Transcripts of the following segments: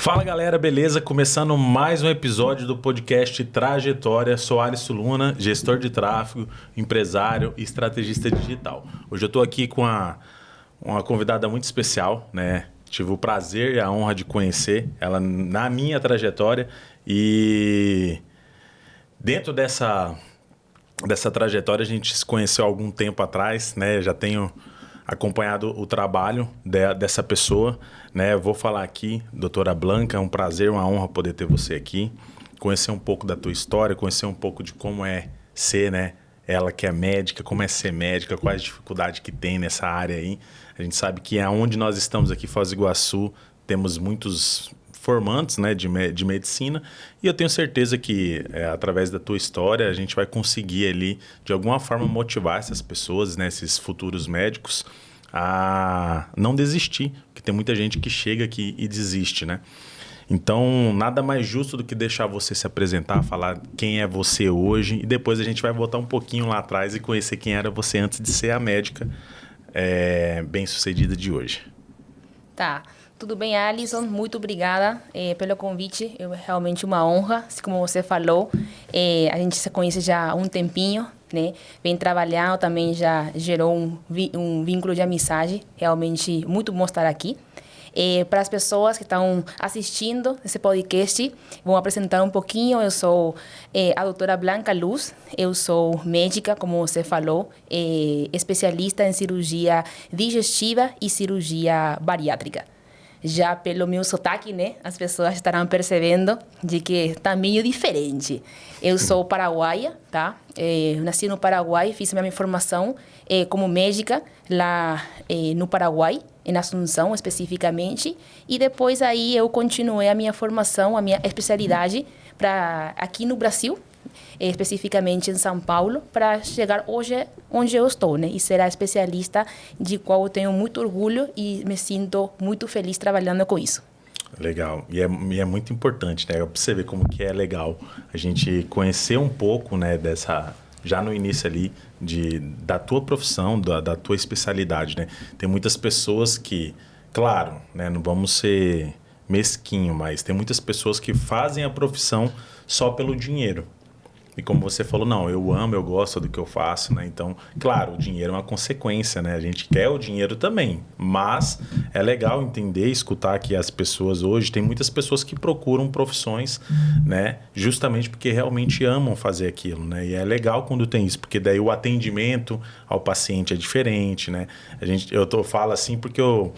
Fala galera, beleza? Começando mais um episódio do podcast Trajetória. Sou Alisson Luna, gestor de tráfego, empresário e estrategista digital. Hoje eu estou aqui com uma convidada muito especial, né? Tive o prazer e a honra de conhecer ela na minha trajetória e dentro dessa trajetória a gente se conheceu há algum tempo atrás, né? Já tenho acompanhado o trabalho dessa pessoa, né? Vou falar aqui, doutora Blanca, é um prazer, uma honra poder ter você aqui, conhecer um pouco da tua história, conhecer um pouco de como é ser, né? Ela que é médica, como é ser médica, quais dificuldades que tem nessa área aí. A gente sabe que aonde nós estamos aqui, Foz do Iguaçu, temos muitos formantes, né, de medicina, e eu tenho certeza que através da tua história a gente vai conseguir ali de alguma forma motivar essas pessoas, né, esses futuros médicos a não desistir, porque tem muita gente que chega aqui e desiste, né? Então, nada mais justo do que deixar você se apresentar, falar quem é você hoje, e depois a gente vai voltar um pouquinho lá atrás e conhecer quem era você antes de ser a médica bem-sucedida de hoje. Tá. Tudo bem, Alisson? Muito obrigada pelo convite. É realmente uma honra. Assim como você falou, a gente se conhece já há um tempinho, né? Vem trabalhando, também já gerou um vínculo de amizade. Realmente muito bom estar aqui. Para as pessoas que estão assistindo esse podcast, vou apresentar um pouquinho. Eu sou a doutora Blanca Luz. Eu sou médica, como você falou, especialista em cirurgia digestiva e cirurgia bariátrica. Já pelo meu sotaque, né, as pessoas estarão percebendo de que está meio diferente. Eu sou paraguaia, tá? Nasci no Paraguai, fiz minha formação como médica lá no Paraguai, em Assunção especificamente, e depois aí eu continuei a minha formação, a minha especialidade para aqui no Brasil, especificamente em São Paulo, para chegar hoje onde eu estou, né? E ser a especialista de qual eu tenho muito orgulho e me sinto muito feliz trabalhando com isso. Legal. E é muito importante, né? Para você ver como que é legal a gente conhecer um pouco, né, já no início ali, da tua profissão, da tua especialidade, né? Tem muitas pessoas que, claro, né, não vamos ser mesquinho, mas tem muitas pessoas que fazem a profissão só pelo dinheiro. E como você falou, não, eu amo, eu gosto do que eu faço, né? Então, claro, o dinheiro é uma consequência, né? A gente quer o dinheiro também, mas é legal entender, escutar que as pessoas hoje, tem muitas pessoas que procuram profissões, né? Justamente porque realmente amam fazer aquilo, né? E é legal quando tem isso, porque daí o atendimento ao paciente é diferente, né? Falo assim porque o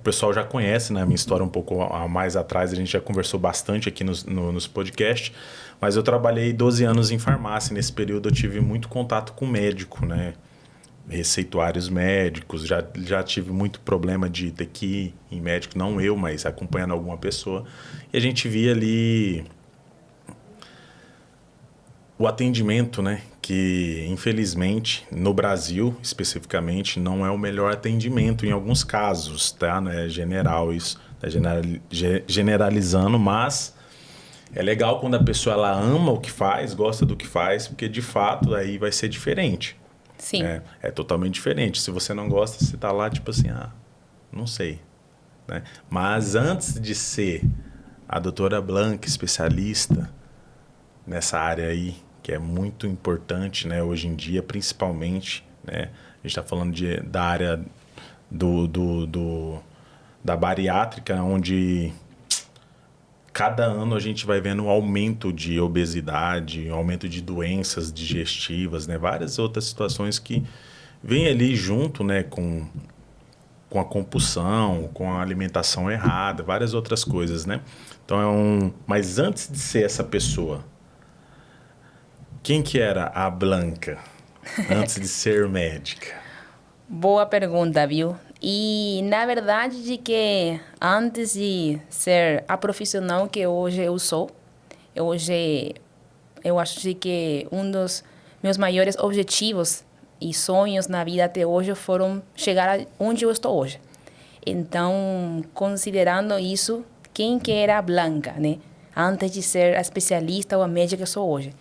pessoal já conhece, né, a minha história um pouco mais atrás, a gente já conversou bastante aqui nos podcasts, mas eu trabalhei 12 anos em farmácia. Nesse período eu tive muito contato com médico, né? Receituários médicos, já tive muito problema de ter que ir em médico, não eu, mas acompanhando alguma pessoa. E a gente via ali o atendimento, né? Que infelizmente no Brasil especificamente não é o melhor atendimento em alguns casos, tá? Não é general isso, tá generalizando, mas é legal quando a pessoa ela ama o que faz, gosta do que faz, porque de fato aí vai ser diferente. Sim. É totalmente diferente. Se você não gosta, você tá lá tipo assim, não sei, né? Mas antes de ser a doutora Blanca, especialista nessa área aí, que é muito importante, né, hoje em dia, principalmente, né, a gente está falando da área da bariátrica, onde cada ano a gente vai vendo um aumento de obesidade, um aumento de doenças digestivas, né, várias outras situações que vêm ali junto, né, com a compulsão, com a alimentação errada, várias outras coisas, né? Então mas antes de ser essa pessoa, quem que era a Blanca antes de ser médica? Boa pergunta, viu? E, na verdade, de que antes de ser a profissional que hoje eu sou, hoje eu acho de que um dos meus maiores objetivos e sonhos na vida até hoje foram chegar onde eu estou hoje. Então, considerando isso, quem que era a Blanca, né? Antes de ser a especialista ou a médica que eu sou hoje.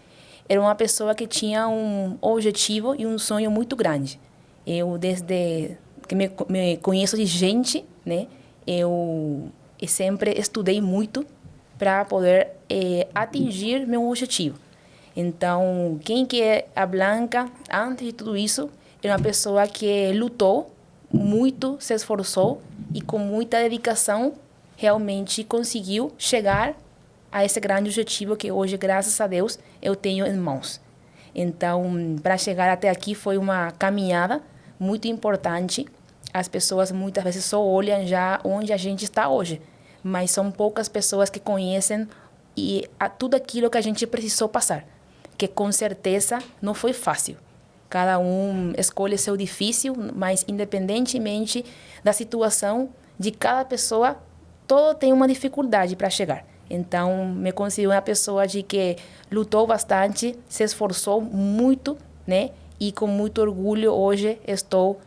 Era uma pessoa que tinha um objetivo e um sonho muito grande. Eu, desde que me conheço de gente, né? Eu sempre estudei muito para poder atingir meu objetivo. Então, quem que é a Blanca, antes de tudo isso, é uma pessoa que lutou muito, se esforçou e com muita dedicação realmente conseguiu chegar a esse grande objetivo que hoje, graças a Deus, eu tenho em mãos. Então, para chegar até aqui foi uma caminhada muito importante. As pessoas muitas vezes só olham já onde a gente está hoje, mas são poucas pessoas que conhecem tudo aquilo que a gente precisou passar, que com certeza não foi fácil. Cada um escolhe seu difícil, mas independentemente da situação de cada pessoa, todo tem uma dificuldade para chegar. Então, me considero uma pessoa de que lutou bastante, se esforçou muito, né? E com muito orgulho hoje estou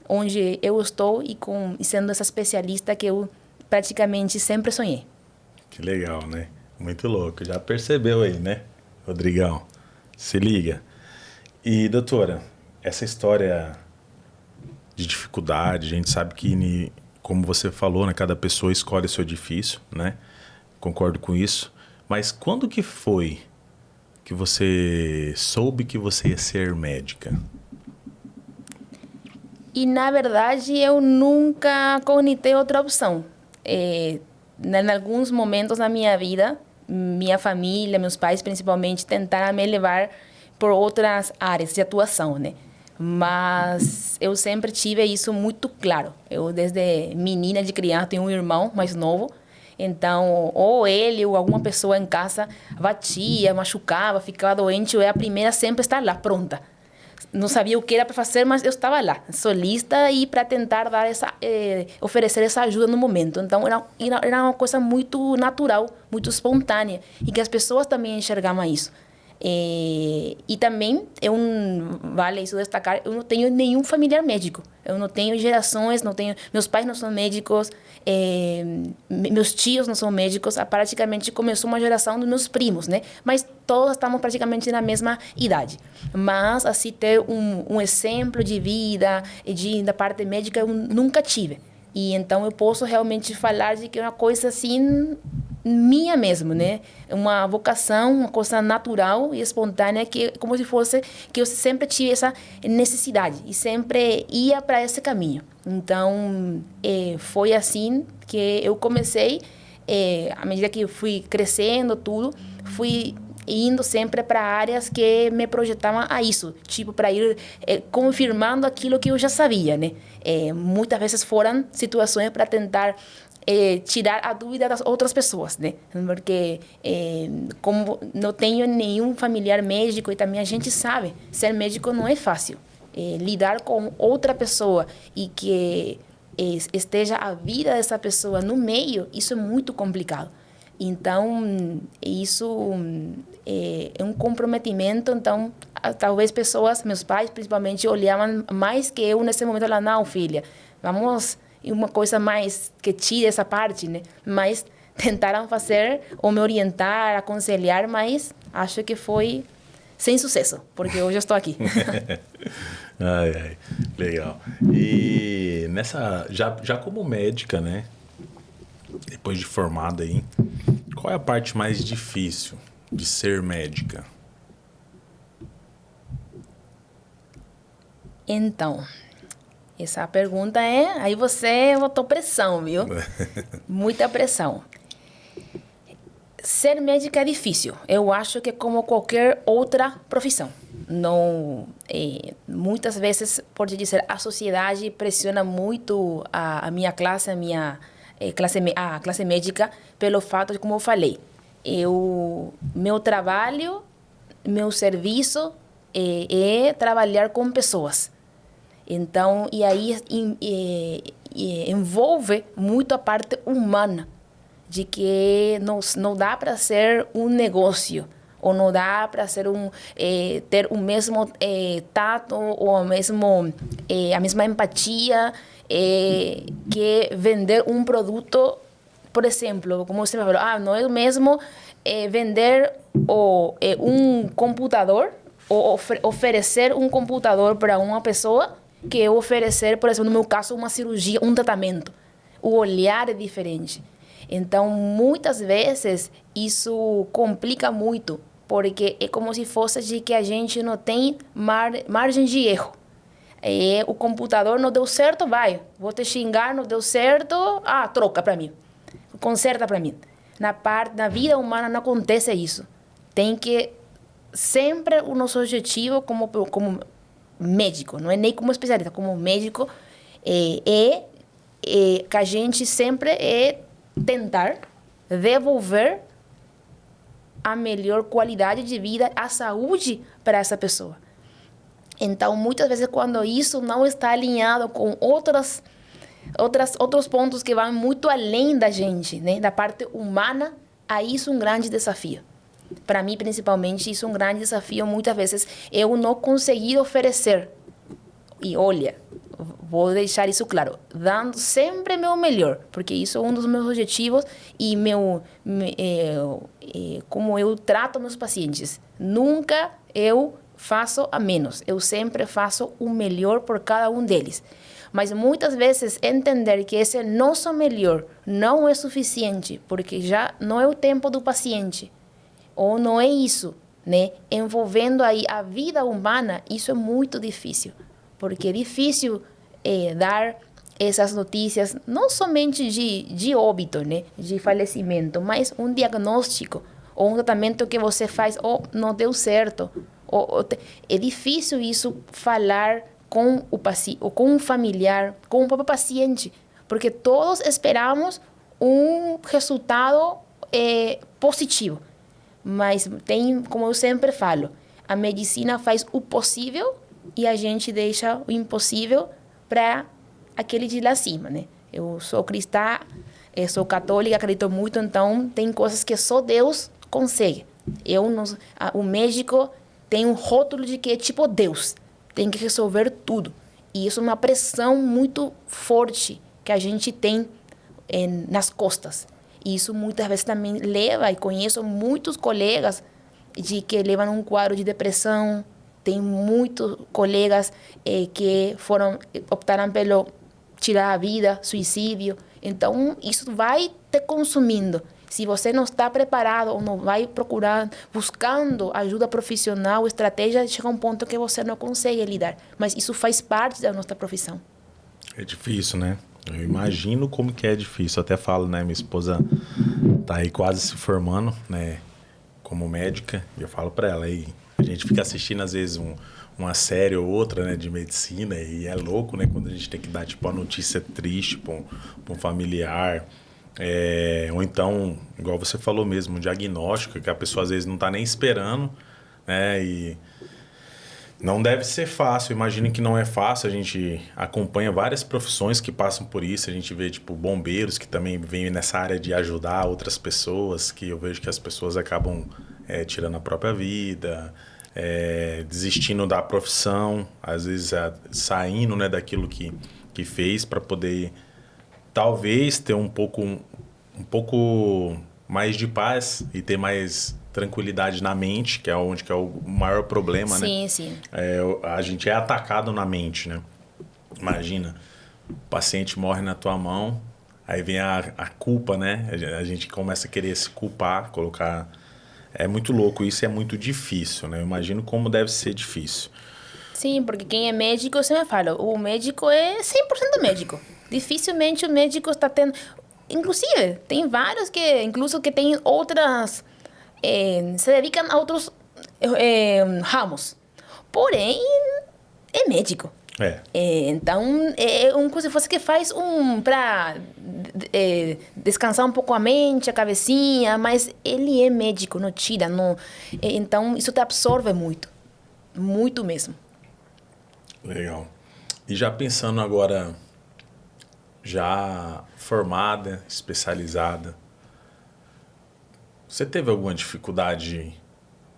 onde eu estou e sendo essa especialista que eu praticamente sempre sonhei. Que legal, né? Muito louco. Já percebeu aí, né, Rodrigão? Se liga. E, doutora, essa história de dificuldade, a gente sabe que, como você falou, né, cada pessoa escolhe seu difícil, né? Concordo com isso. Mas quando que foi que você soube que você ia ser médica? E, na verdade, eu nunca cognitei outra opção. Em alguns momentos na minha vida, minha família, meus pais principalmente, tentaram me levar por outras áreas de atuação, né? Mas eu sempre tive isso muito claro. Eu, desde menina, de criança, tenho um irmão mais novo. Então, ou ele ou alguma pessoa em casa batia, machucava, ficava doente, eu era a primeira sempre a estar lá, pronta. Não sabia o que era para fazer, mas eu estava lá, solista, e para tentar dar oferecer essa ajuda no momento. Então, era uma coisa muito natural, muito espontânea, e que as pessoas também enxergavam isso. E também, vale isso destacar, eu não tenho nenhum familiar médico. Eu não tenho gerações, meus pais não são médicos, meus tios não são médicos. Praticamente começou uma geração dos meus primos, né? Mas todos estamos praticamente na mesma idade. Mas, assim, ter um exemplo de vida da parte médica eu nunca tive. E então eu posso realmente falar de que é uma coisa assim minha mesmo, né? Uma vocação, uma coisa natural e espontânea, que como se fosse que eu sempre tive essa necessidade e sempre ia para esse caminho. Então, foi assim que eu comecei, à medida que eu fui crescendo tudo, fui indo sempre para áreas que me projetavam a isso, tipo, para ir confirmando aquilo que eu já sabia, né? Muitas vezes foram situações para tentar tirar a dúvida das outras pessoas, né? Porque como não tenho nenhum familiar médico, e também a gente sabe, ser médico não é fácil. Lidar com outra pessoa e que esteja a vida dessa pessoa no meio, isso é muito complicado. Então, isso é um comprometimento. Então, talvez pessoas, meus pais principalmente, olhavam mais que eu nesse momento. Falavam, não, filha, vamos... E uma coisa mais que tire essa parte, né? Mas tentaram fazer ou me orientar, aconselhar, mas acho que foi sem sucesso, porque hoje eu estou aqui. Ai, legal. E já como médica, né? Depois de formada aí, qual é a parte mais difícil de ser médica? Então, essa pergunta aí você botou pressão, viu? Muita pressão. Ser médica é difícil. Eu acho que como qualquer outra profissão. Não, muitas vezes, pode dizer, a sociedade pressiona muito a minha classe, a classe médica, pelo fato de, como eu falei, meu trabalho, meu serviço é trabalhar com pessoas. Então, e aí envolve muito a parte humana, de que não dá para ser um negócio, ou não dá para ser ter o mesmo tato, ou a mesma empatia que vender um produto. Por exemplo, como você falou, não é o mesmo vender um computador, ou oferecer um computador para uma pessoa, que eu oferecer, por exemplo, no meu caso, uma cirurgia, um tratamento. o olhar é diferente. Então, muitas vezes, isso complica muito, porque é como se fosse de que a gente não tem margem de erro. O computador não deu certo, vou te xingar, não deu certo, troca para mim, conserta para mim. Na vida humana não acontece isso. Tem que sempre o nosso objetivo como médico, não é nem como especialista, como médico, que a gente sempre tentar devolver a melhor qualidade de vida, a saúde para essa pessoa. Então, muitas vezes, quando isso não está alinhado com outros pontos que vão muito além da gente, né? Da parte humana, aí isso é um grande desafio. Para mim, principalmente, isso é um grande desafio. Muitas vezes, eu não consegui oferecer. E olha, vou deixar isso claro, dando sempre meu melhor, porque isso é um dos meus objetivos e como eu trato meus pacientes. Nunca eu faço a menos, eu sempre faço o melhor por cada um deles. Mas muitas vezes entender que esse nosso melhor não é suficiente, porque já não é o tempo do paciente, ou não é isso, né? Envolvendo aí a vida humana, isso é muito difícil, porque é difícil dar essas notícias, não somente de óbito, né? De falecimento, mas um diagnóstico, ou um tratamento que você faz, não deu certo. É difícil isso falar com o paciente, ou com um familiar, com o próprio paciente, porque todos esperamos um resultado positivo. Mas tem, como eu sempre falo, a medicina faz o possível e a gente deixa o impossível para aquele de lá cima, né? Eu sou cristã, eu sou católica, acredito muito, então tem coisas que só Deus consegue. O médico tem um rótulo de que é tipo Deus, tem que resolver tudo. E isso é uma pressão muito forte que a gente tem nas costas. E isso muitas vezes também leva, e conheço muitos colegas de que levam um quadro de depressão. Tem muitos colegas que optaram pelo tirar a vida, suicídio. Então, isso vai te consumindo. Se você não está preparado ou não vai buscando ajuda profissional, estratégia, chega um ponto que você não consegue lidar. Mas isso faz parte da nossa profissão. É difícil, né? Eu imagino como que é difícil. Eu até falo, né? Minha esposa tá aí quase se formando, né? Como médica. E eu falo para ela, aí a gente fica assistindo às vezes uma série ou outra, né? De medicina. E é louco, né? Quando a gente tem que dar tipo uma notícia triste para um familiar. Ou então, igual você falou mesmo, um diagnóstico que a pessoa às vezes não está nem esperando, né? E não deve ser fácil, imagino que não é fácil. A gente acompanha várias profissões que passam por isso, a gente vê tipo bombeiros que também vêm nessa área de ajudar outras pessoas, que eu vejo que as pessoas acabam tirando a própria vida, desistindo da profissão, às vezes saindo, né, daquilo que fez para poder talvez ter um pouco mais de paz e ter mais tranquilidade na mente, que é onde que é o maior problema, né? Sim, sim. A gente é atacado na mente, né? Imagina, o paciente morre na tua mão, aí vem a culpa, né? A gente começa a querer se culpar, colocar... É muito louco, isso é muito difícil, né? Eu imagino como deve ser difícil. Sim, porque quem é médico, eu sempre falo, o médico é 100% médico. Dificilmente o médico está tendo... Inclusive, tem vários que têm outras... se dedicam a outros ramos. Porém, é médico. Então, é uma coisa que faz para descansar um pouco a mente, a cabecinha, mas ele é médico, não tira. Não, então, isso te absorve muito. Muito mesmo. Legal. E já pensando agora, já formada, especializada, você teve alguma dificuldade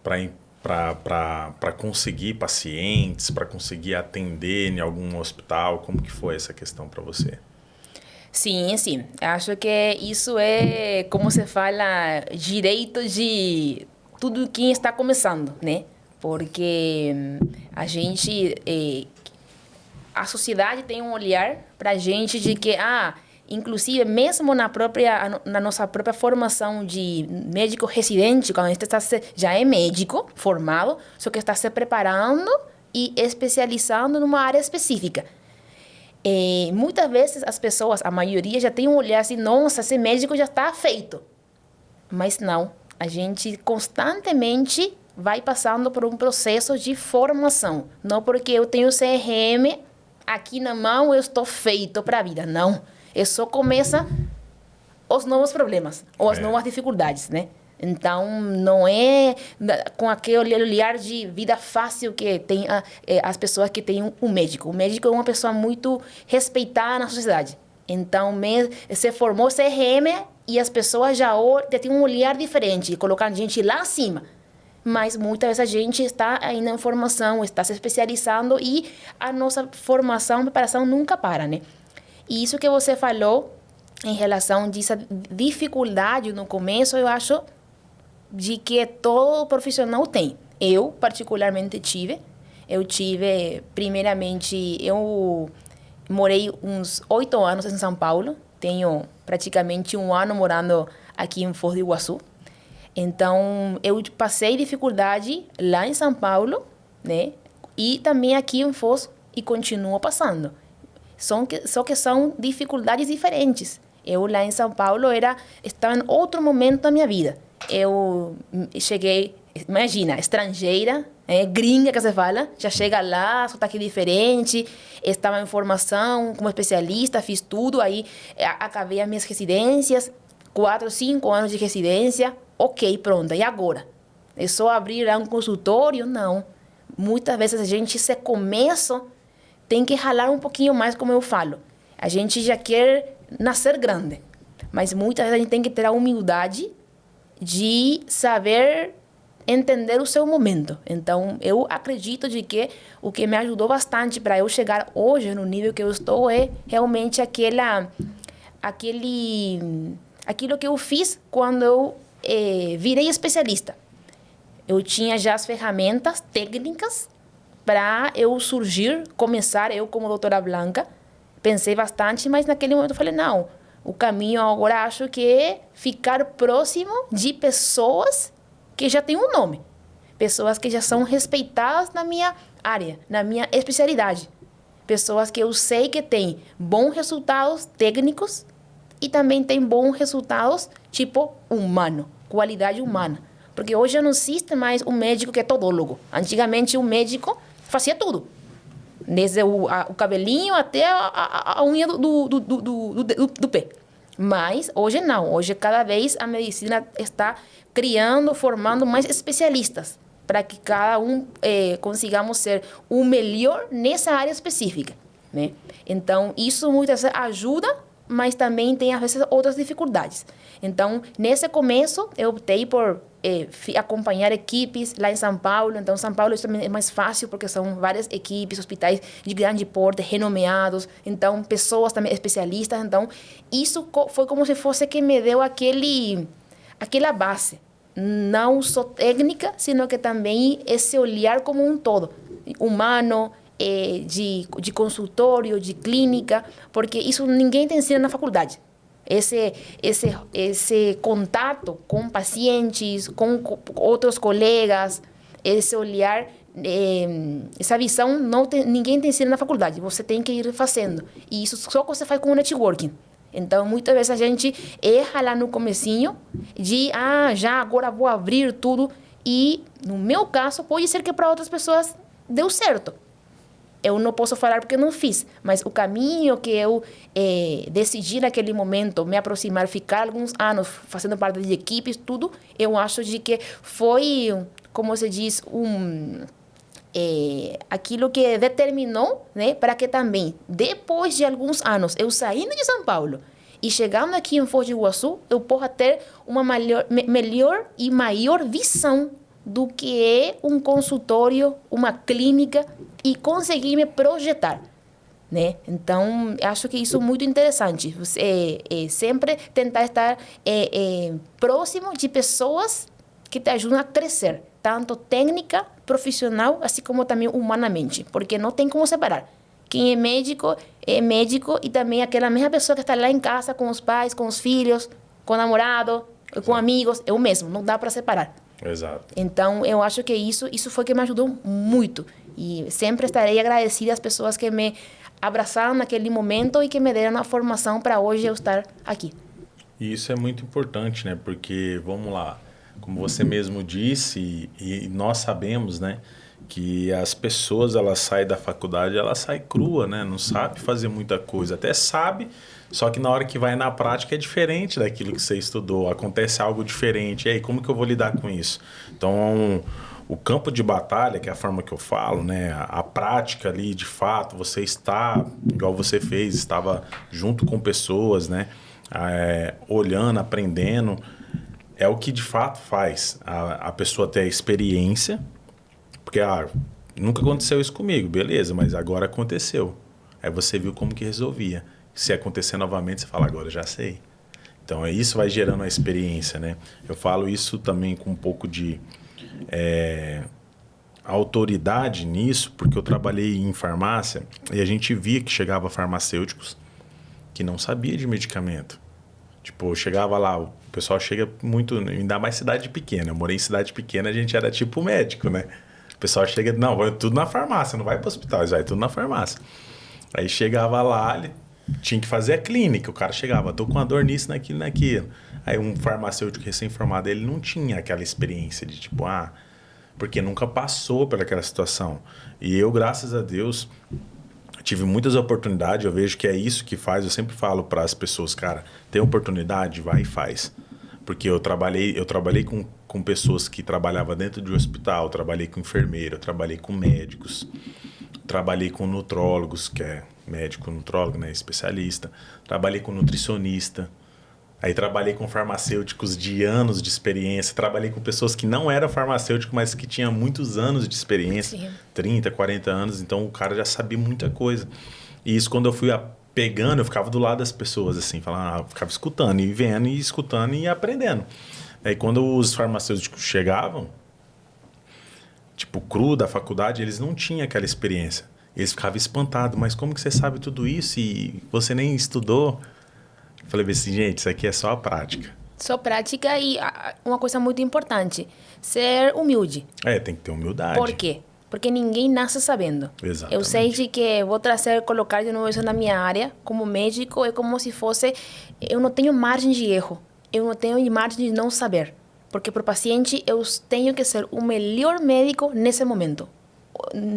para conseguir pacientes, para conseguir atender em algum hospital? Como que foi essa questão para você? Sim, sim. Acho que isso é, como se fala, direito de tudo quem está começando, né? Porque a sociedade tem um olhar para a gente de que, Inclusive, mesmo na nossa própria formação de médico residente, quando a gente já é médico formado, só que está se preparando e especializando numa área específica. Muitas vezes as pessoas, a maioria, já tem um olhar assim, nossa, esse médico já está feito. Mas não, a gente constantemente vai passando por um processo de formação. Não porque eu tenho CRM aqui na mão, eu estou feito para a vida. Não. Só começa os novos problemas ou as novas dificuldades, né? Então, não é com aquele olhar de vida fácil que tem as pessoas que têm um médico. O médico é uma pessoa muito respeitada na sociedade. Então, se formou CRM e as pessoas já têm um olhar diferente, colocando gente lá acima. Mas muitas vezes a gente está ainda em formação, está se especializando e a nossa formação, preparação nunca para, né? E isso que você falou em relação a essa dificuldade no começo, eu acho de que todo profissional tem. Eu, particularmente, tive. Primeiramente, eu morei uns 8 anos em São Paulo. Tenho praticamente 1 ano morando aqui em Foz do Iguaçu. Então, eu passei dificuldade lá em São Paulo, né? E também aqui em Foz, e continuo passando. Só que são dificuldades diferentes. Eu lá em São Paulo estava em outro momento da minha vida. Eu cheguei, imagina, estrangeira, gringa que se fala, já chega lá, sotaque diferente, estava em formação como especialista, fiz tudo, aí acabei as minhas residências, 4, 5 anos de residência, ok, pronto, e agora? É só abrir um consultório? Não. Muitas vezes a gente, esse começo, tem que ralar um pouquinho mais, como eu falo. A gente já quer nascer grande, mas muitas vezes a gente tem que ter a humildade de saber entender o seu momento. Então, eu acredito de que o que me ajudou bastante para eu chegar hoje no nível que eu estou é realmente aquilo que eu fiz quando eu virei especialista. Eu tinha já as ferramentas técnicas para eu começar eu como doutora Blanca. Pensei bastante, mas naquele momento eu falei, não, o caminho agora acho que é ficar próximo de pessoas que já têm um nome. Pessoas que já são respeitadas na minha área, na minha especialidade. Pessoas que eu sei que têm bons resultados técnicos e também têm bons resultados tipo humano, qualidade humana. Porque hoje não existe mais um médico que é todólogo. Antigamente, um médico fazia tudo. Desde o cabelinho até a unha do pé. Mas hoje não. Hoje, cada vez, a medicina está formando mais especialistas para que cada um consigamos ser o melhor nessa área específica, né? Então, isso muitas vezes ajuda, mas também tem, às vezes, outras dificuldades. Então, nesse começo, eu optei por acompanhar equipes lá em São Paulo. Então, São Paulo também é mais fácil, porque são várias equipes, hospitais de grande porte, renomeados. Então, pessoas também especialistas. Então, isso foi como se fosse que me deu aquela base. Não só técnica, sino que também esse olhar como um todo. Humano, de consultório, de clínica, porque isso ninguém te ensina na faculdade. Esse contato com pacientes, com outros colegas, esse olhar, essa visão, ninguém te ensina na faculdade. Você tem que ir fazendo. E isso só você faz com o networking. Então, muitas vezes a gente erra lá no comecinho de, já agora vou abrir tudo. E, no meu caso, pode ser que para outras pessoas deu certo. Eu não posso falar porque não fiz, mas o caminho que eu decidi naquele momento, me aproximar, ficar alguns anos fazendo parte de equipes, tudo, eu acho de que foi, como se diz, aquilo que determinou, né, para que também, depois de alguns anos, eu saindo de São Paulo e chegando aqui em Foz do Iguaçu, eu possa ter uma melhor e maior visão do que é um consultório, uma clínica, e conseguir me projetar, né? Então, acho que isso é muito interessante. Você sempre tentar estar próximo de pessoas que te ajudam a crescer, tanto técnica, profissional, assim como também humanamente, porque não tem como separar. Quem é médico é médico e também aquela mesma pessoa que está lá em casa com os pais, com os filhos, com o namorado, com amigos, é o mesmo, não dá para separar. Exato. Então, eu acho que isso foi que me ajudou muito. E sempre estarei agradecida às pessoas que me abraçaram naquele momento e que me deram a formação para hoje eu estar aqui. E isso é muito importante, né? Porque, vamos lá, como você mesmo disse, e nós sabemos, né? Que as pessoas, elas saem da faculdade, elas saem crua, né? Não sabe fazer muita coisa. Até sabe, só que na hora que vai na prática é diferente daquilo que você estudou. Acontece algo diferente. E aí, como que eu vou lidar com isso? Então, o campo de batalha, que é a forma que eu falo, né? A prática ali, de fato, você está, igual você fez, estava junto com pessoas, né? Olhando, aprendendo, é o que de fato faz a pessoa ter a experiência. Porque, nunca aconteceu isso comigo, beleza, mas agora aconteceu. Aí você viu como que resolvia. Se acontecer novamente, você fala, agora já sei. Então, isso vai gerando a experiência, né? Eu falo isso também com um pouco de autoridade nisso, porque eu trabalhei em farmácia e a gente via que chegava farmacêuticos que não sabia de medicamento. Tipo, chegava lá, o pessoal chega muito, ainda mais cidade pequena. Eu morei em cidade pequena, a gente era tipo médico, né? O pessoal chega, não, vai tudo na farmácia, não vai para o hospital, eles vai tudo na farmácia. Aí chegava lá, ele tinha que fazer a clínica, o cara chegava, tô com uma dor nisso, naquilo. Aí um farmacêutico recém-formado, ele não tinha aquela experiência de tipo, porque nunca passou por aquela situação. E eu, graças a Deus, tive muitas oportunidades, eu vejo que é isso que faz, eu sempre falo para as pessoas, cara, tem oportunidade, vai e faz. Porque eu trabalhei com pessoas que trabalhavam dentro de um hospital, trabalhei com enfermeiro, trabalhei com médicos, trabalhei com nutrólogos, que é médico, nutrólogo, né, especialista, trabalhei com nutricionista, aí trabalhei com farmacêuticos de anos de experiência, trabalhei com pessoas que não eram farmacêuticos, mas que tinham muitos anos de experiência, sim. 30, 40 anos, então o cara já sabia muita coisa. E isso quando eu fui pegando, eu ficava do lado das pessoas, assim, falando, ficava escutando e vendo e escutando e aprendendo. Aí quando os farmacêuticos chegavam, tipo, cru da faculdade, eles não tinham aquela experiência. Eles ficavam espantados, mas como que você sabe tudo isso e você nem estudou? Eu falei assim, gente, isso aqui é só a prática. Só prática e uma coisa muito importante, ser humilde. Tem que ter humildade. Por quê? Porque ninguém nasce sabendo. Exatamente. Eu sei de que vou colocar de novo isso na minha área, como médico, é como se fosse, eu não tenho margem de erro, eu não tenho margem de não saber. Porque para o paciente eu tenho que ser o melhor médico nesse momento.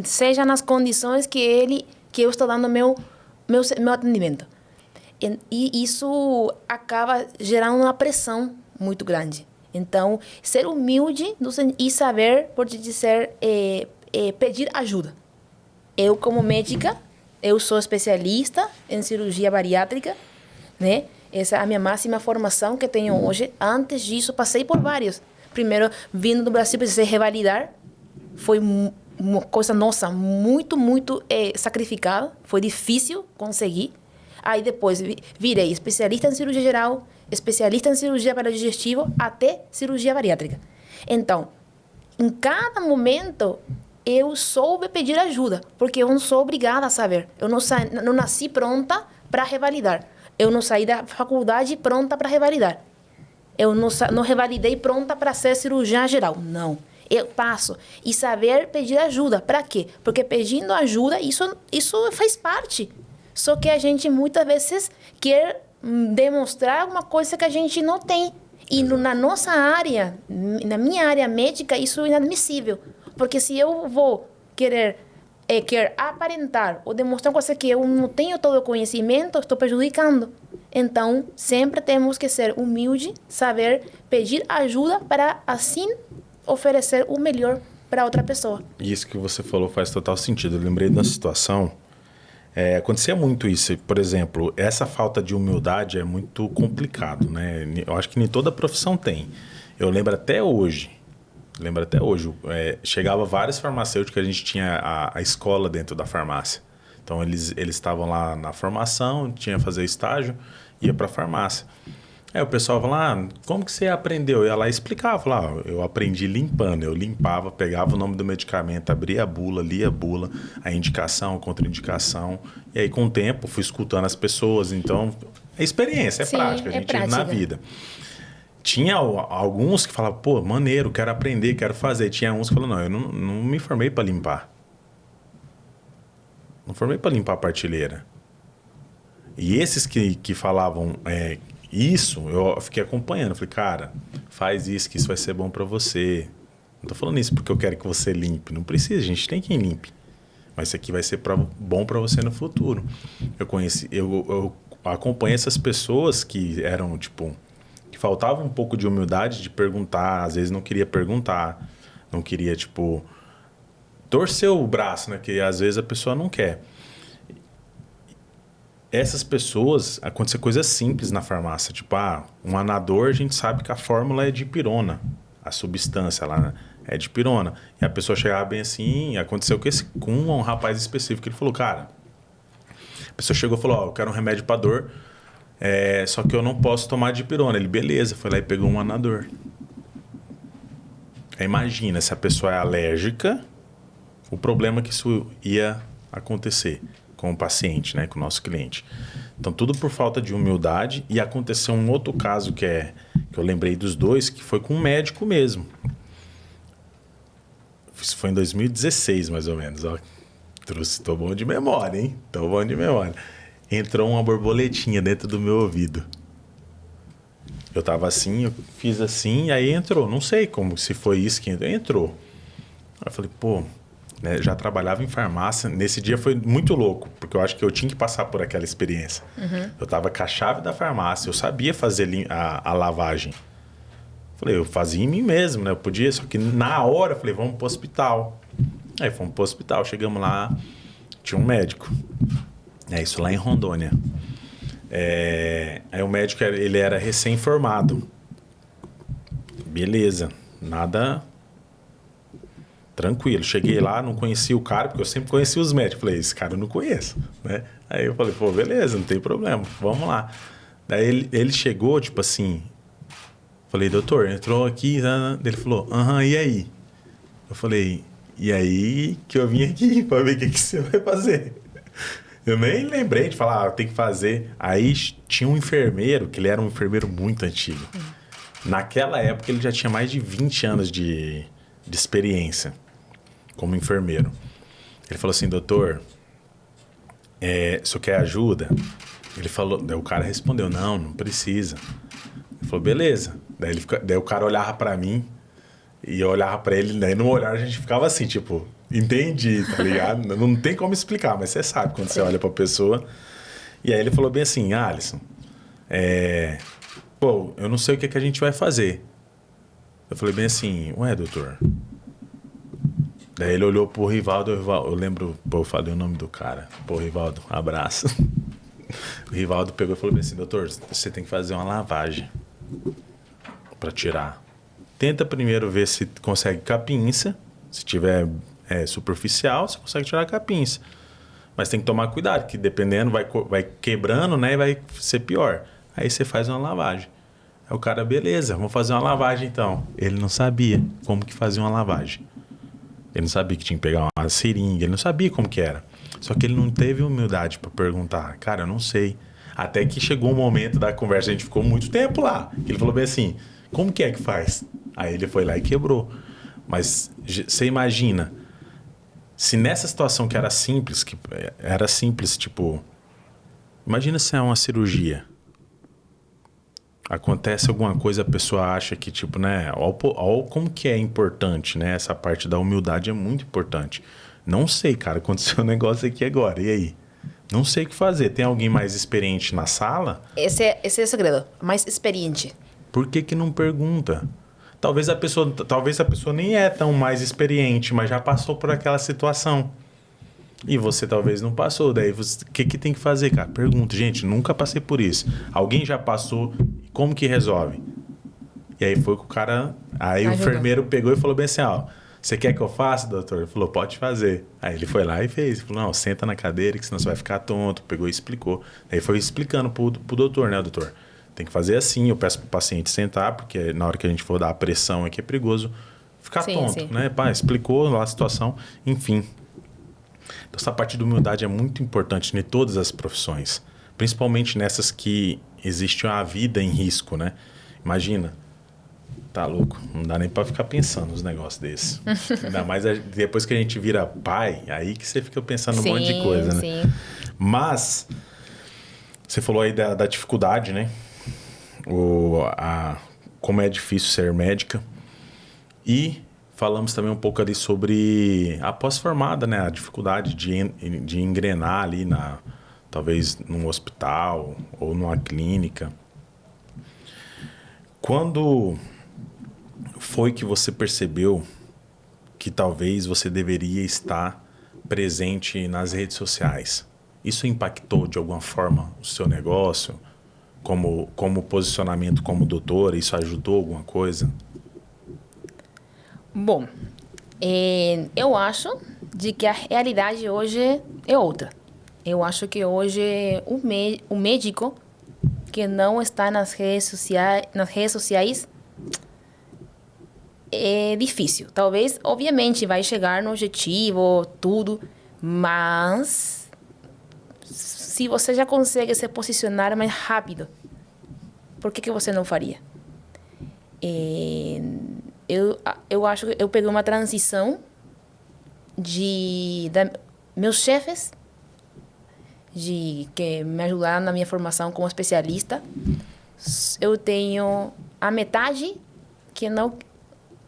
Seja nas condições que eu estou dando meu atendimento. E isso acaba gerando uma pressão muito grande. Então, ser humilde e saber, pode dizer, pedir ajuda. Eu, como médica, eu sou especialista em cirurgia bariátrica, né? Essa é a minha máxima formação que tenho hoje. Antes disso, passei por vários. Primeiro, vindo do Brasil, precisei revalidar. Foi uma coisa, nossa, muito, muito sacrificada. Foi difícil conseguir. Aí depois virei especialista em cirurgia geral, especialista em cirurgia para digestivo, até cirurgia bariátrica. Então, em cada momento, eu soube pedir ajuda, porque eu não sou obrigada a saber. Eu não nasci pronta para revalidar. Eu não saí da faculdade pronta para revalidar. Eu não revalidei pronta para ser cirurgiã geral. Não. Eu passo. E saber pedir ajuda. Para quê? Porque pedindo ajuda, isso faz parte. Só que a gente muitas vezes quer demonstrar alguma coisa que a gente não tem. E na nossa área, na minha área médica, isso é inadmissível. Porque se eu vou querer aparentar ou demonstrar uma coisa que eu não tenho todo o conhecimento, estou prejudicando. Então, sempre temos que ser humildes, saber pedir ajuda para, assim, oferecer o melhor para outra pessoa. Isso que você falou faz total sentido. Eu lembrei de uma situação... acontecia muito isso. Por exemplo, essa falta de humildade é muito complicado, né? Eu acho que nem toda profissão tem. Eu lembro até hoje, chegava vários farmacêuticos, a gente tinha a escola dentro da farmácia. Então, eles estavam lá na formação, tinha que fazer estágio, ia para a farmácia. Aí o pessoal fala, como que você aprendeu? Eu ia lá e explicava, falava, eu aprendi limpando. Eu limpava, pegava o nome do medicamento, abria a bula, lia a bula, a indicação, a contraindicação. E aí, com o tempo, fui escutando as pessoas. Então, é experiência, é prática. A gente na vida. Tinha alguns que falavam, pô, maneiro, quero aprender, quero fazer. Tinha uns que falavam, não, eu não me formei para limpar. Não formei para limpar a partilheira. E esses que falavam isso, eu fiquei acompanhando. Falei, cara, faz isso, que isso vai ser bom para você. Não tô falando isso porque eu quero que você limpe. Não precisa, a gente tem quem limpe. Mas isso aqui vai ser bom para você no futuro. Eu acompanhei essas pessoas que eram, tipo, que faltava um pouco de humildade de perguntar. Às vezes não queria perguntar. Não queria, tipo, torcer o braço, né? Que às vezes a pessoa não quer. Essas pessoas, aconteceu coisas simples na farmácia. Tipo, um anador, a gente sabe que a fórmula é de pirona. A substância lá, né, é de pirona. E a pessoa chegava bem assim, aconteceu com um rapaz específico. Ele falou, cara... A pessoa chegou e falou, eu quero um remédio para dor, só que eu não posso tomar de pirona. Ele, beleza, foi lá e pegou um anador. Aí imagina, se a pessoa é alérgica, o problema que isso ia acontecer com o paciente, né, com o nosso cliente. Então, tudo por falta de humildade. E aconteceu um outro caso que eu lembrei dos dois, que foi com um médico mesmo. Isso foi em 2016, mais ou menos. Ó. Tô bom de memória, hein? Tô bom de memória. Entrou uma borboletinha dentro do meu ouvido. Eu tava assim, eu fiz assim, e aí entrou. Não sei como, se foi isso que entrou. Aí eu falei, pô... Né, já trabalhava em farmácia. Nesse dia foi muito louco, porque eu acho que eu tinha que passar por aquela experiência. Eu estava com a chave da farmácia, eu sabia fazer a lavagem. Falei, eu fazia em mim mesmo, né? Eu podia, só que na hora eu falei, vamos pro hospital. Aí fomos pro hospital, chegamos lá, tinha um médico. Isso lá em Rondônia. Aí o médico, ele era recém-formado. Beleza, nada... Tranquilo. Cheguei lá, não conhecia o cara, porque eu sempre conhecia os médicos. Falei, esse cara eu não conheço, né? Aí eu falei, pô, beleza, não tem problema, vamos lá. Daí ele chegou, tipo assim... Falei, doutor, entrou aqui... Ele falou, e aí? Eu falei, e aí que eu vim aqui para ver o que você vai fazer. Eu nem lembrei de falar, tem que fazer. Aí tinha um enfermeiro, que ele era um enfermeiro muito antigo. Naquela época ele já tinha mais de 20 anos de experiência como enfermeiro. Ele falou assim, doutor, o senhor quer ajuda? Ele falou, daí o cara respondeu, não precisa. Ele falou, beleza. Daí o cara olhava pra mim e eu olhava pra ele, daí no olhar a gente ficava assim, tipo, entendi, tá ligado? Não tem como explicar, mas você sabe quando você olha pra pessoa. E aí ele falou bem assim, Alisson, pô, eu não sei o que a gente vai fazer. Eu falei bem assim, ué, doutor. Daí ele olhou pro Rivaldo, eu lembro, pô, eu falei o nome do cara. Pô, Rivaldo, abraço. O Rivaldo pegou e falou bem assim, doutor, você tem que fazer uma lavagem para tirar. Tenta primeiro ver se consegue com a pinça. Se tiver superficial, você consegue tirar com a pinça. Mas tem que tomar cuidado, que dependendo, vai quebrando, né, e vai ser pior. Aí você faz uma lavagem. Aí o cara, beleza, vamos fazer uma lavagem então. Ele não sabia como que fazia uma lavagem. Ele não sabia que tinha que pegar uma seringa, ele não sabia como que era. Só que ele não teve humildade para perguntar. Cara, eu não sei. Até que chegou um momento da conversa, a gente ficou muito tempo lá. Ele falou bem assim, como que é que faz? Aí ele foi lá e quebrou. Mas você imagina, se nessa situação que era simples, tipo... Imagina se é uma cirurgia. Acontece alguma coisa, a pessoa acha que, tipo, né? Olha como que é importante, né? Essa parte da humildade é muito importante. Não sei, cara, aconteceu um negócio aqui agora. E aí? Não sei o que fazer. Tem alguém mais experiente na sala? Esse é o segredo. Mais experiente. Por que não pergunta? Talvez a pessoa nem é tão mais experiente, mas já passou por aquela situação. E você talvez não passou. Daí, o que tem que fazer, cara? Pergunta. Gente, nunca passei por isso. Alguém já passou. Como que resolve? E aí foi com o cara... Aí o enfermeiro pegou e falou bem assim, você quer que eu faça, doutor? Ele falou, pode fazer. Aí ele foi lá e fez. Ele falou, não, senta na cadeira que senão você vai ficar tonto. Pegou e explicou. Aí foi explicando pro doutor, né, doutor? tem que fazer assim. Eu peço para o paciente sentar, porque na hora que a gente for dar a pressão aqui é perigoso ficar tonto, né? Pá, explicou lá a situação, enfim. Então, essa parte de humildade é muito importante em todas as profissões, principalmente nessas que existe uma vida em risco, né? Imagina, tá louco, não dá nem para ficar pensando nos negócios desses. Ainda mais depois que a gente vira pai, aí que você fica pensando um monte de coisa, né? Sim. Mas, você falou aí da dificuldade, né? Como é difícil ser médica. E falamos também um pouco ali sobre a pós-formada, né? A dificuldade de engrenar ali talvez num hospital ou numa clínica. Quando foi que você percebeu que talvez você deveria estar presente nas redes sociais? Isso impactou de alguma forma o seu negócio? Como posicionamento como doutora, isso ajudou alguma coisa? Bom, eu acho de que a realidade hoje é outra. Eu acho que hoje o médico que não está nas redes sociais é difícil. Talvez, obviamente, vai chegar no objetivo, tudo, mas se você já consegue se posicionar mais rápido, por que você não faria? Eu acho que eu peguei uma transição meus chefes que me ajudaram na minha formação como especialista. Eu tenho a metade que não